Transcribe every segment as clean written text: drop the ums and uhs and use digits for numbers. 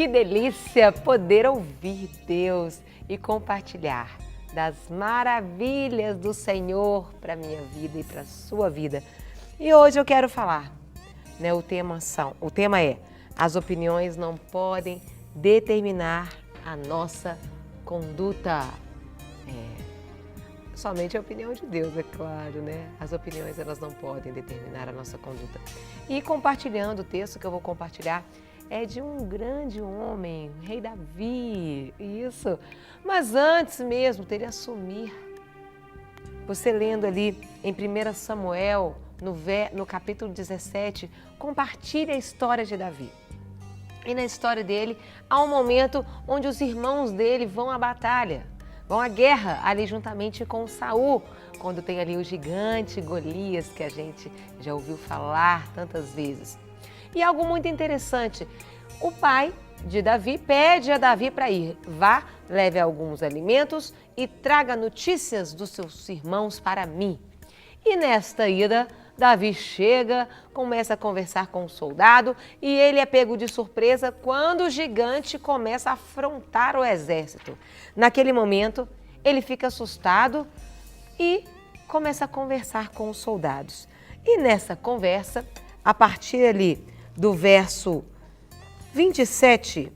Que delícia poder ouvir Deus e compartilhar das maravilhas do Senhor para a minha vida e para a sua vida. E hoje eu quero falar, o tema é: as opiniões não podem determinar a nossa conduta. Somente a opinião de Deus, é claro, né? As opiniões, elas não podem determinar a nossa conduta. E compartilhando o texto que eu vou compartilhar é de um grande homem, o rei Davi, isso. Mas antes mesmo dele assumir, você lendo ali em 1 Samuel, no capítulo 17, compartilha a história de Davi. E na história dele, há um momento onde os irmãos dele vão à batalha. Vão à guerra ali juntamente com Saul, quando tem ali o gigante Golias, que a gente já ouviu falar tantas vezes. E algo muito interessante, o pai de Davi pede a Davi para ir. Vá, leve alguns alimentos e traga notícias dos seus irmãos para mim. E nesta ida, Davi chega, começa a conversar com o soldado e ele é pego de surpresa quando o gigante começa a afrontar o exército. Naquele momento, ele fica assustado e começa a conversar com os soldados. E nessa conversa, a partir ali do verso 27,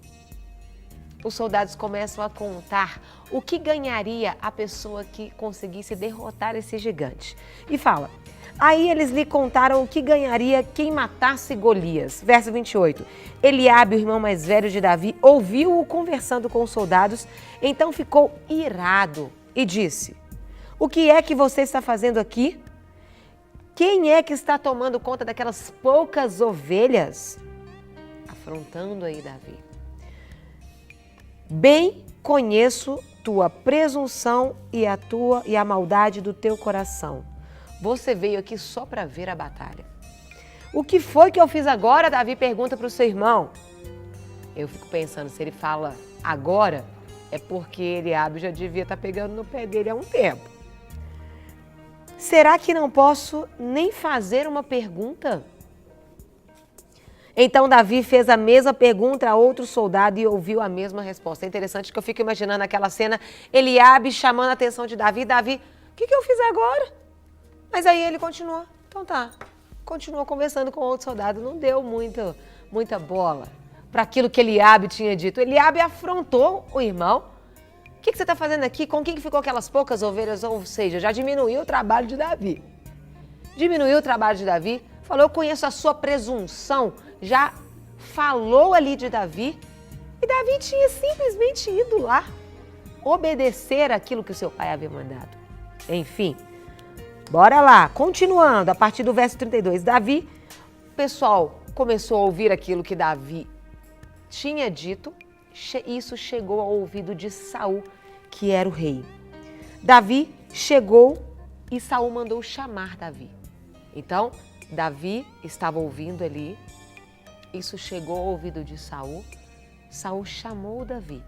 os soldados começam a contar o que ganharia a pessoa que conseguisse derrotar esse gigante. E fala: aí eles lhe contaram o que ganharia quem matasse Golias. Verso 28. Eliabe, o irmão mais velho de Davi, ouviu-o conversando com os soldados, então ficou irado e disse: o que é que você está fazendo aqui? Quem é que está tomando conta daquelas poucas ovelhas? Afrontando aí Davi. Bem conheço tua presunção e a maldade do teu coração. Você veio aqui só para ver a batalha. O que foi que eu fiz agora? Davi pergunta para o seu irmão. Eu fico pensando, se ele fala agora, é porque Eliabe já devia estar pegando no pé dele há um tempo. Será que não posso nem fazer uma pergunta? Então Davi fez a mesma pergunta a outro soldado e ouviu a mesma resposta. É interessante que eu fico imaginando aquela cena, Eliabe chamando a atenção de Davi. Davi, o que eu fiz agora? Mas aí ele continuou. Então tá, continuou conversando com outro soldado. Não deu muita bola para aquilo que Eliabe tinha dito. Eliabe afrontou o irmão. O que você está fazendo aqui? Com quem ficou aquelas poucas ovelhas? Ou seja, já diminuiu o trabalho de Davi. Diminuiu o trabalho de Davi. Falou: eu conheço a sua presunção. Já falou ali de Davi. E Davi tinha simplesmente ido lá obedecer aquilo que o seu pai havia mandado. Enfim, bora lá. Continuando, a partir do verso 32. Davi, o pessoal começou a ouvir aquilo que Davi tinha dito. Isso chegou ao ouvido de Saul, que era o rei. Davi chegou e Saul mandou chamar Davi. Então, Davi estava ouvindo ali. Isso chegou ao ouvido de Saul. Saul chamou Davi.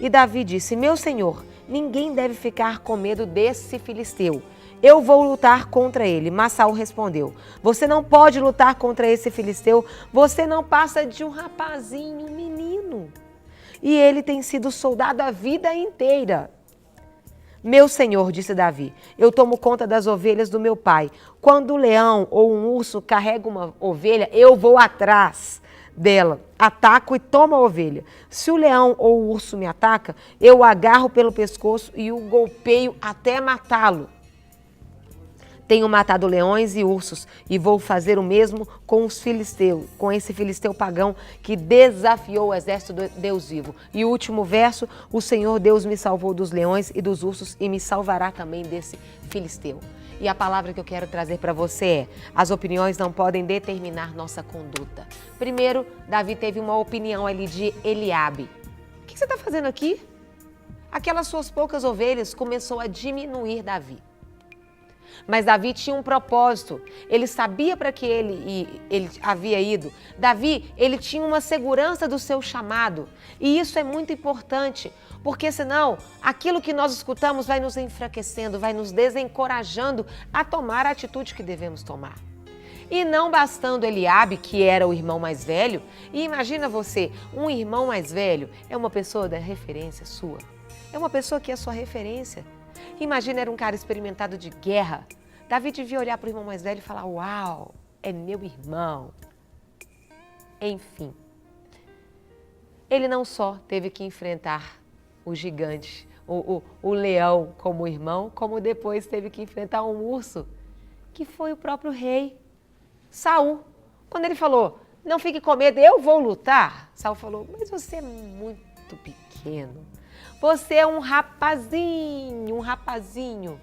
E Davi disse: meu senhor, ninguém deve ficar com medo desse filisteu. Eu vou lutar contra ele. Mas Saul respondeu: você não pode lutar contra esse filisteu. Você não passa de um rapazinho, um menino. E ele tem sido soldado a vida inteira. Meu senhor, disse Davi, eu tomo conta das ovelhas do meu pai. Quando um leão ou um urso carrega uma ovelha, eu vou atrás dela, ataco e tomo a ovelha. Se o leão ou o urso me ataca, eu o agarro pelo pescoço e o golpeio até matá-lo. Tenho matado leões e ursos e vou fazer o mesmo com os filisteus, com esse filisteu pagão que desafiou o exército do Deus vivo. E o último verso: o Senhor Deus me salvou dos leões e dos ursos e me salvará também desse filisteu. E a palavra que eu quero trazer para você é: as opiniões não podem determinar nossa conduta. Primeiro, Davi teve uma opinião ali de Eliabe. O que você está fazendo aqui? Aquelas suas poucas ovelhas começou a diminuir Davi. Mas Davi tinha um propósito, ele sabia para que ele havia ido. Davi, ele tinha uma segurança do seu chamado. E isso é muito importante, porque senão aquilo que nós escutamos vai nos enfraquecendo, vai nos desencorajando a tomar a atitude que devemos tomar. E não bastando Eliabe, que era o irmão mais velho, e imagina você, um irmão mais velho é uma pessoa da referência sua. É uma pessoa que é sua referência. Imagina, era um cara experimentado de guerra. Davi devia olhar para o irmão mais velho e falar, uau, é meu irmão. Enfim, ele não só teve que enfrentar o gigante, o leão como irmão, como depois teve que enfrentar um urso, que foi o próprio rei, Saul. Quando ele falou, não fique com medo, eu vou lutar. Saul falou, mas você é muito pequeno. Você é um rapazinho, um rapazinho.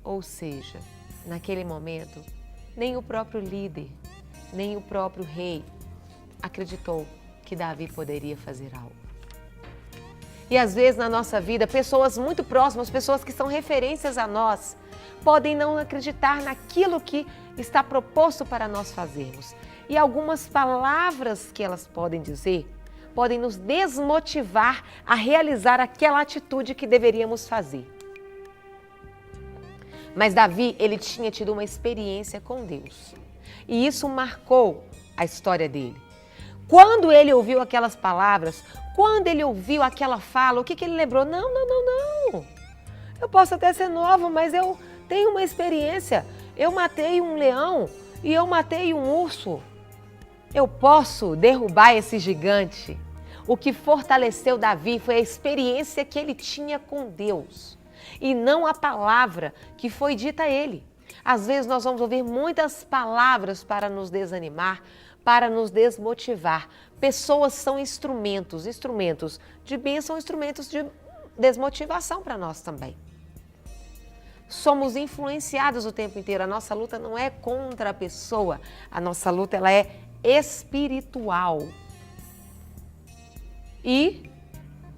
Ou seja, naquele momento, nem o próprio líder, nem o próprio rei acreditou que Davi poderia fazer algo. E às vezes na nossa vida, pessoas muito próximas, pessoas que são referências a nós, podem não acreditar naquilo que está proposto para nós fazermos. E algumas palavras que elas podem dizer, podem nos desmotivar a realizar aquela atitude que deveríamos fazer. Mas Davi, ele tinha tido uma experiência com Deus. E isso marcou a história dele. Quando ele ouviu aquelas palavras, quando ele ouviu aquela fala, o que ele lembrou? Não. Eu posso até ser novo, mas eu tenho uma experiência. Eu matei um leão e eu matei um urso. Eu posso derrubar esse gigante. O que fortaleceu Davi foi a experiência que ele tinha com Deus e não a palavra que foi dita a ele. Às vezes nós vamos ouvir muitas palavras para nos desanimar, para nos desmotivar. Pessoas são instrumentos de bênção, instrumentos de desmotivação para nós também. Somos influenciados o tempo inteiro. A nossa luta não é contra a pessoa, a nossa luta ela é espiritual. E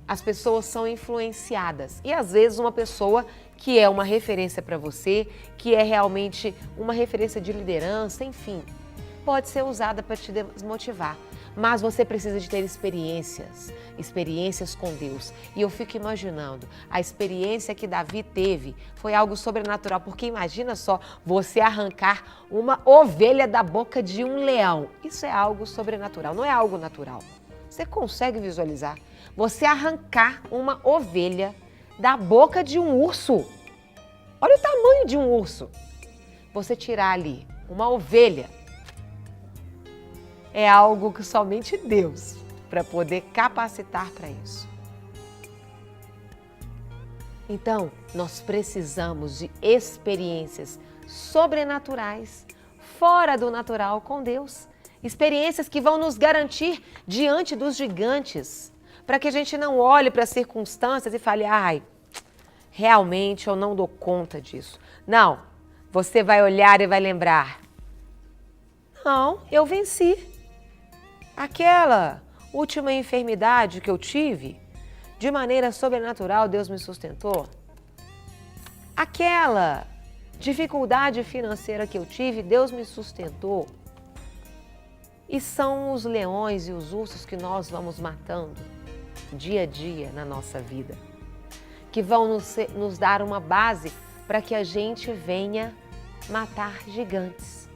as pessoas são influenciadas. E às vezes uma pessoa que é uma referência para você, que é realmente uma referência de liderança, enfim, pode ser usada para te desmotivar. Mas você precisa de ter experiências com Deus. E eu fico imaginando, a experiência que Davi teve foi algo sobrenatural, porque imagina só, você arrancar uma ovelha da boca de um leão. Isso é algo sobrenatural, não é algo natural. Você consegue visualizar? Você arrancar uma ovelha da boca de um urso. Olha o tamanho de um urso. Você tirar ali uma ovelha é algo que somente Deus para poder capacitar para isso. Então, nós precisamos de experiências sobrenaturais, fora do natural com Deus. Experiências que vão nos garantir diante dos gigantes, para que a gente não olhe para as circunstâncias e fale, ai, realmente eu não dou conta disso. Não, você vai olhar e vai lembrar, não, eu venci. Aquela última enfermidade que eu tive, de maneira sobrenatural Deus me sustentou. Aquela dificuldade financeira que eu tive, Deus me sustentou. E são os leões e os ursos que nós vamos matando dia a dia na nossa vida, que vão nos dar uma base para que a gente venha matar gigantes.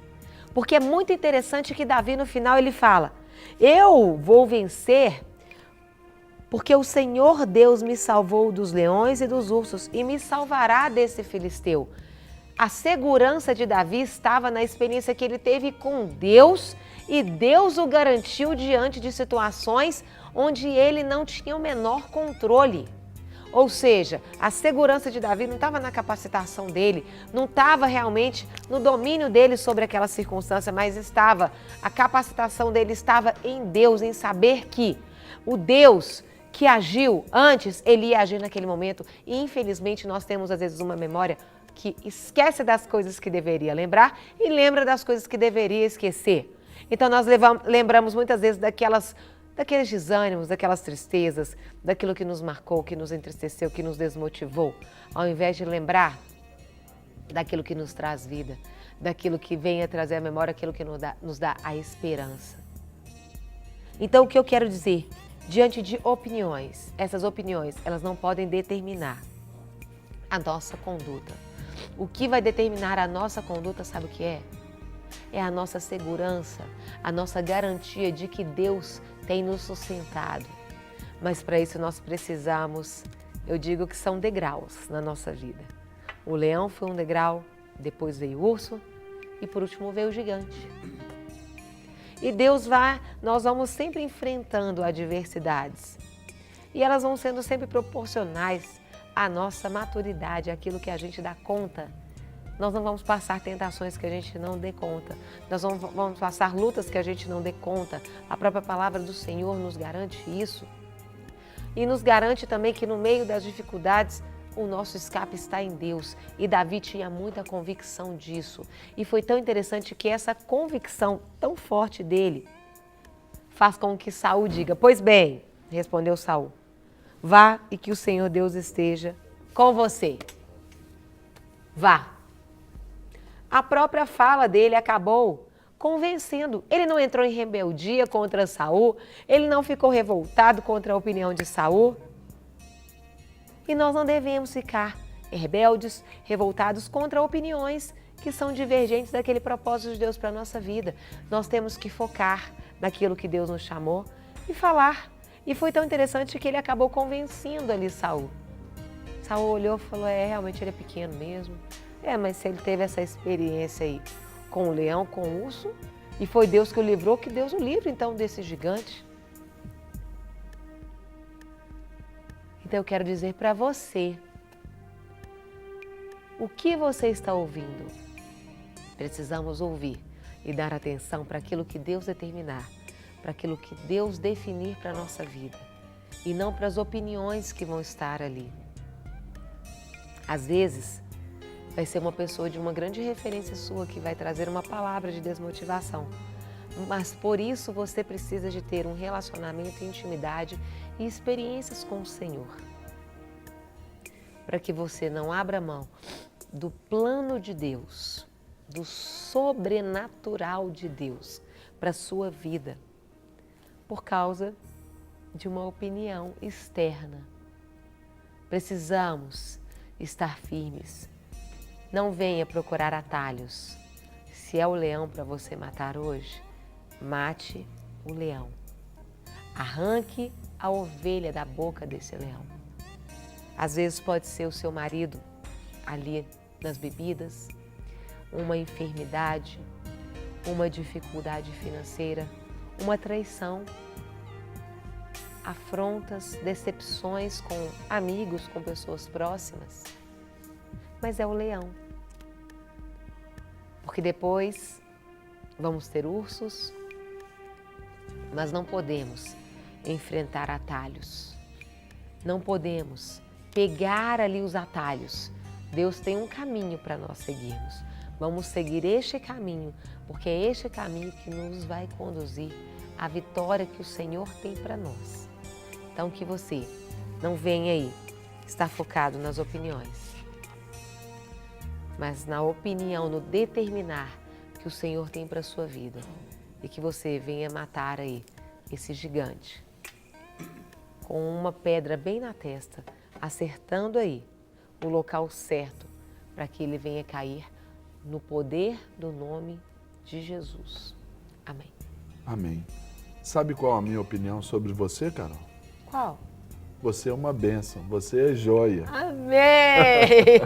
Porque é muito interessante que Davi no final ele fala, eu vou vencer porque o Senhor Deus me salvou dos leões e dos ursos e me salvará desse filisteu. A segurança de Davi estava na experiência que ele teve com Deus e Deus o garantiu diante de situações onde ele não tinha o menor controle. Ou seja, a segurança de Davi não estava na capacitação dele, não estava realmente no domínio dele sobre aquela circunstância, mas a capacitação dele estava em Deus, em saber que o Deus que agiu antes, ele ia agir naquele momento. E infelizmente nós temos às vezes uma memória que esquece das coisas que deveria lembrar e lembra das coisas que deveria esquecer. Então nós lembramos muitas vezes daqueles desânimos, daquelas tristezas, daquilo que nos marcou, que nos entristeceu, que nos desmotivou, ao invés de lembrar daquilo que nos traz vida, daquilo que vem a trazer a memória, aquilo que nos dá a esperança. Então o que eu quero dizer, diante de opiniões, essas opiniões, elas não podem determinar a nossa conduta. O que vai determinar a nossa conduta, sabe o que é? é a nossa segurança, a nossa garantia de que Deus tem nos sustentado. Mas para isso nós precisamos, eu digo que são degraus na nossa vida. O leão foi um degrau, depois veio o urso e por último veio o gigante. E nós vamos sempre enfrentando adversidades. E elas vão sendo sempre proporcionais à nossa maturidade, àquilo que a gente dá conta. Nós não vamos passar tentações que a gente não dê conta. Nós vamos passar lutas que a gente não dê conta. A própria palavra do Senhor nos garante isso. E nos garante também que no meio das dificuldades, o nosso escape está em Deus. E Davi tinha muita convicção disso. E foi tão interessante que essa convicção tão forte dele faz com que Saul diga: pois bem, respondeu Saul, vá e que o Senhor Deus esteja com você. Vá. A própria fala dele acabou convencendo. Ele não entrou em rebeldia contra Saul, ele não ficou revoltado contra a opinião de Saul. E nós não devemos ficar rebeldes, revoltados contra opiniões que são divergentes daquele propósito de Deus para a nossa vida. Nós temos que focar naquilo que Deus nos chamou e falar. E foi tão interessante que ele acabou convencendo ali Saul. Saul olhou e falou: realmente ele é pequeno mesmo. Mas se ele teve essa experiência aí com o leão, com o urso, e foi Deus que o livrou, que Deus o livre então desse gigante. Então eu quero dizer para você, o que você está ouvindo? Precisamos ouvir e dar atenção para aquilo que Deus determinar, para aquilo que Deus definir para a nossa vida, e não para as opiniões que vão estar ali. Às vezes, vai ser uma pessoa de uma grande referência sua que vai trazer uma palavra de desmotivação. Mas por isso você precisa de ter um relacionamento, intimidade e experiências com o Senhor. Para que você não abra mão do plano de Deus, do sobrenatural de Deus para a sua vida, por causa de uma opinião externa. Precisamos estar firmes. Não venha procurar atalhos. Se é o leão para você matar hoje, mate o leão. Arranque a ovelha da boca desse leão. Às vezes pode ser o seu marido ali nas bebidas, uma enfermidade, uma dificuldade financeira, uma traição, afrontas, decepções com amigos, com pessoas próximas. Mas é o leão. Porque depois vamos ter ursos, mas não podemos enfrentar atalhos. Não podemos pegar ali os atalhos. Deus tem um caminho para nós seguirmos. Vamos seguir este caminho, porque é este caminho que nos vai conduzir à vitória que o Senhor tem para nós. Então que você não venha aí estar focado nas opiniões, mas na opinião, no determinar que o Senhor tem para a sua vida. E que você venha matar aí esse gigante com uma pedra bem na testa, acertando aí o local certo para que ele venha cair no poder do nome de Jesus. Amém. Amém. Sabe qual a minha opinião sobre você, Carol? Qual? Você é uma bênção, você é joia. Amém!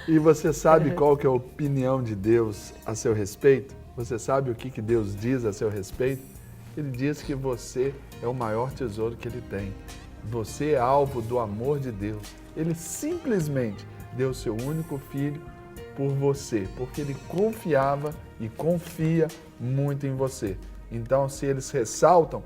E você sabe qual que é a opinião de Deus a seu respeito? Você sabe o que Deus diz a seu respeito? Ele diz que você é o maior tesouro que Ele tem. Você é alvo do amor de Deus. Ele simplesmente deu seu único filho por você, porque Ele confiava e confia muito em você. Então, se eles ressaltam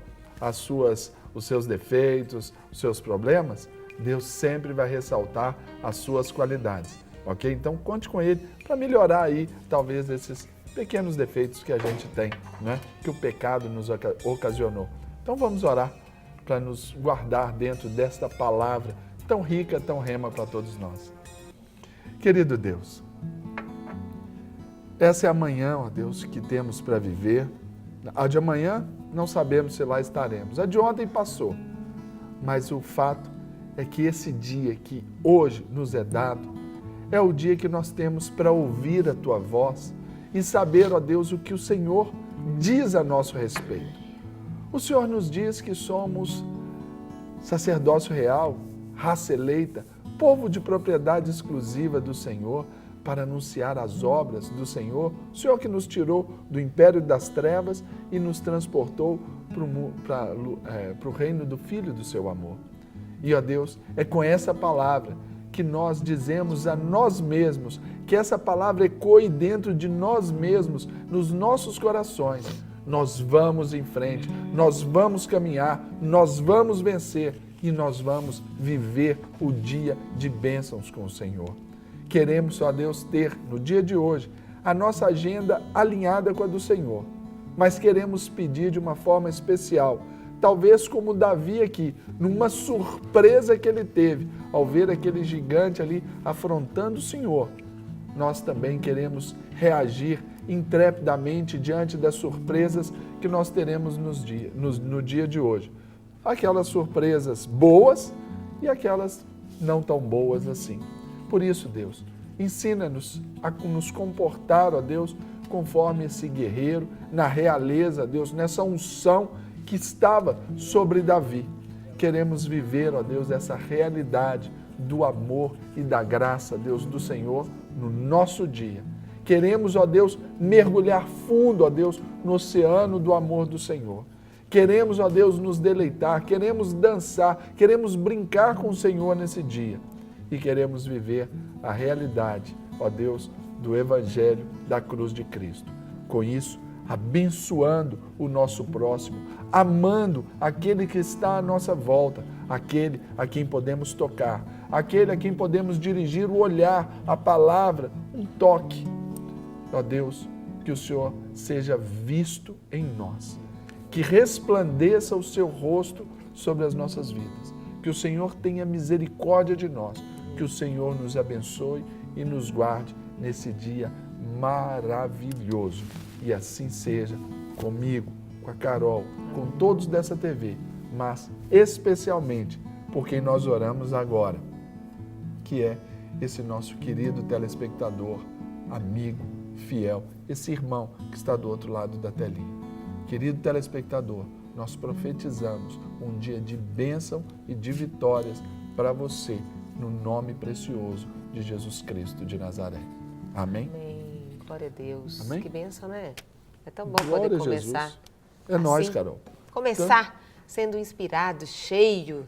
os seus defeitos, os seus problemas, Deus sempre vai ressaltar as suas qualidades. Ok? Então conte com Ele para melhorar aí, talvez, esses pequenos defeitos que a gente tem, né? Que o pecado nos ocasionou. Então vamos orar para nos guardar dentro desta palavra tão rica, tão rema para todos nós. Querido Deus, essa é a manhã, ó Deus, que temos para viver. A de amanhã não sabemos se lá estaremos. A de ontem passou. Mas o fato é que esse dia que hoje nos é dado, é o dia que nós temos para ouvir a Tua voz e saber, ó Deus, o que o Senhor diz a nosso respeito. O Senhor nos diz que somos sacerdócio real, raça eleita, povo de propriedade exclusiva do Senhor, para anunciar as obras do Senhor, o Senhor que nos tirou do império das trevas e nos transportou para o reino do Filho do seu amor. E, ó Deus, é com essa palavra que nós dizemos a nós mesmos, que essa palavra ecoe dentro de nós mesmos, nos nossos corações. Nós vamos em frente, nós vamos caminhar, nós vamos vencer e nós vamos viver o dia de bênçãos com o Senhor. Queremos, ó Deus, ter no dia de hoje a nossa agenda alinhada com a do Senhor, mas queremos pedir de uma forma especial, talvez como Davi aqui, numa surpresa que ele teve ao ver aquele gigante ali afrontando o Senhor. Nós também queremos reagir intrepidamente diante das surpresas que nós teremos no dia de hoje. Aquelas surpresas boas e aquelas não tão boas assim. Por isso, Deus, ensina-nos a nos comportar, ó Deus, conforme esse guerreiro, na realeza, Deus, nessa unção que estava sobre Davi. Queremos viver, ó Deus, essa realidade do amor e da graça, Deus, do Senhor no nosso dia. Queremos, ó Deus, mergulhar fundo, ó Deus, no oceano do amor do Senhor. Queremos, ó Deus, nos deleitar, queremos dançar, queremos brincar com o Senhor nesse dia. E queremos viver a realidade, ó Deus, do Evangelho da cruz de Cristo. Com isso, abençoando o nosso próximo, amando aquele que está à nossa volta, aquele a quem podemos tocar, aquele a quem podemos dirigir o olhar, a palavra, um toque. Ó Deus, que o Senhor seja visto em nós, que resplandeça o seu rosto sobre as nossas vidas, que o Senhor tenha misericórdia de nós, que o Senhor nos abençoe e nos guarde nesse dia maravilhoso. E assim seja comigo, com a Carol, com todos dessa TV, mas especialmente por quem nós oramos agora, que é esse nosso querido telespectador, amigo, fiel, esse irmão que está do outro lado da telinha. Querido telespectador, nós profetizamos um dia de bênção e de vitórias para você, no nome precioso de Jesus Cristo de Nazaré. Amém? Amém. Glória a Deus. Amém? Que bênção, né? É tão bom Glória poder a começar. Jesus. É nós, assim, Carol. Começar sendo inspirado, cheio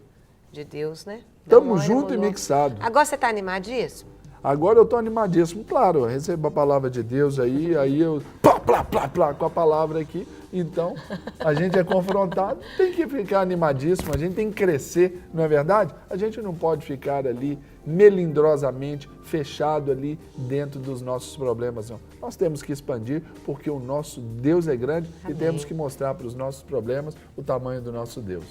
de Deus, né? Estamos junto e mixado. Agora você está animadíssimo? Agora eu estou animadíssimo. Claro, eu recebo a palavra de Deus aí eu plá, com a palavra aqui. Então, a gente é confrontado, tem que ficar animadíssimo, a gente tem que crescer, não é verdade? A gente não pode ficar ali melindrosamente fechado ali dentro dos nossos problemas, não. Nós temos que expandir porque o nosso Deus é grande. Amém. E temos que mostrar para os nossos problemas o tamanho do nosso Deus.